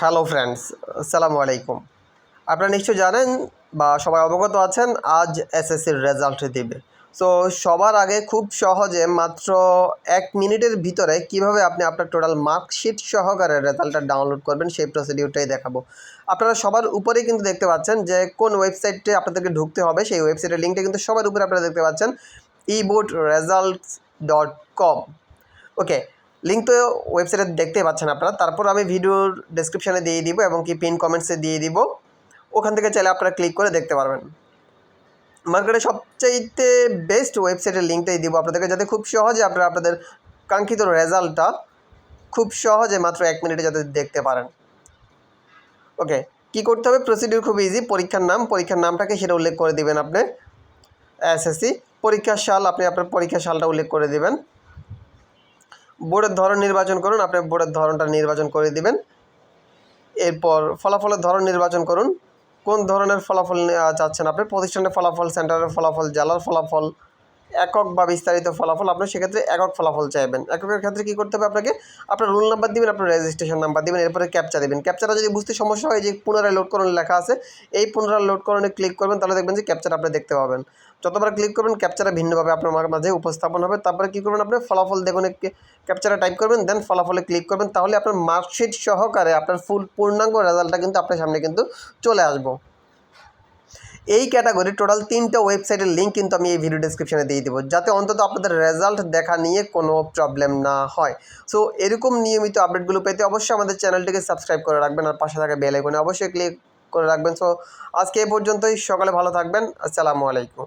Hello friends, আসসালামু আলাইকুম। আপনারা নিশ্চয় জানেন বা সবাই অবগত আছেন আজ এসএসসির রেজাল্ট দিবে। সো সবার আগে খুব সহজে মাত্র 1 মিনিটের ভিতরে কিভাবে আপনি আপনার টোটাল মার্কশিট সহকারে রেজাল্টটা ডাউনলোড করবেন সেই প্রসিডিউরটাই দেখাবো। আপনারা সবার উপরেই কিন্তু দেখতে পাচ্ছেন যে কোন ওয়েবসাইটে আপনাদেরকে ঢুকতে হবে, সেই ওয়েবসাইটের লিঙ্কটা কিন্তু সবার উপরে আপনারা দেখতে পাচ্ছেন eboardresults.com। ওকে, লিঙ্ক তো ওয়েবসাইটে দেখতেই পাচ্ছেন আপনারা। তারপর আমি ভিডিওর ডেসক্রিপশানে দিয়ে দিব এবং কি পিন কমেন্টসে দিয়ে দিব, ওখান থেকে চাইলে আপনারা ক্লিক করে দেখতে পারবেন। মার্কেটে সবচাইতে বেস্ট ওয়েবসাইটের লিঙ্কটাই দিব আপনাদেরকে, যাতে খুব সহজে আপনারা আপনাদের কাঙ্ক্ষিত রেজাল্টটা খুব সহজে মাত্র 1 মিনিটে যাতে দেখতে পারেন। ওকে, কী করতে হবে? প্রসিডিউর খুব ইজি। পরীক্ষার নামটাকে সেটা উল্লেখ করে দিবেন আপনি। এসএসসি পরীক্ষার সাল, আপনি আপনার পরীক্ষার সালটা উল্লেখ করে দিবেন। বোর্ডের ধরন নির্বাচন করুন, আপনি বোর্ডের ধরনটা নির্বাচন করে দিবেন। এরপর ফলাফলের ধরন নির্বাচন করুন, কোন ধরনের ফলাফল চাচ্ছেন আপনি। প্রতিষ্ঠানের ফলাফল, সেন্টারের ফলাফল, জেলার ফলাফল, একক বা বিস্তারিত ফলাফল। আপনি সেক্ষেত্রে একক ফলাফল চাইবেন। এককের ক্ষেত্রে কী করতে হবে? আপনাকে আপনার রোল নাম্বার দিবেন, আপনার রেজিস্ট্রেশন নাম্বার দিবেন, এরপরে ক্যাপচা দেবেন। ক্যাপচাটা যদি বুঝতে সমস্যা হয়, যে পুনরায় লোড করুন লেখা আছে, এই পুনরায় লোড করুনে ক্লিক করবেন, তাহলে দেখবেন যে ক্যাপচাটা আপনি দেখতে পাবেন। যতবার ক্লিক করবেন ক্যাপচাটা ভিন্নভাবে আপনার মাঝে উপস্থাপন হবে। তারপরে কী করবেন? আপনি ফলাফল দেখুন, ক্যাপচাটা টাইপ করবেন, দেন ফলাফলে ক্লিক করবেন, তাহলে আপনার মার্কশিট সহকারে আপনার পূর্ণাঙ্গ রেজাল্টটা কিন্তু আপনার সামনে কিন্তু চলে আসবো। এই ক্যাটাগরির টোটাল 3টা ওয়েবসাইটের লিঙ্ক কিন্তু আমি এই ভিডিও ডেসক্রিপশনে দিয়ে দেবো, যাতে অন্তত আপনাদের রেজাল্ট দেখা নিয়ে কোনো প্রবলেম না হয়। সো এরকম নিয়মিত আপডেটগুলো পেতে অবশ্যই আমাদের চ্যানেলটিকে সাবস্ক্রাইব করে রাখবেন, আর পাশে থাকা বেল আইকনে অবশ্যই ক্লিক করে রাখবেন। সো আজকে এই পর্যন্তই। সকালে ভালো থাকবেন। আসসালামু আলাইকুম।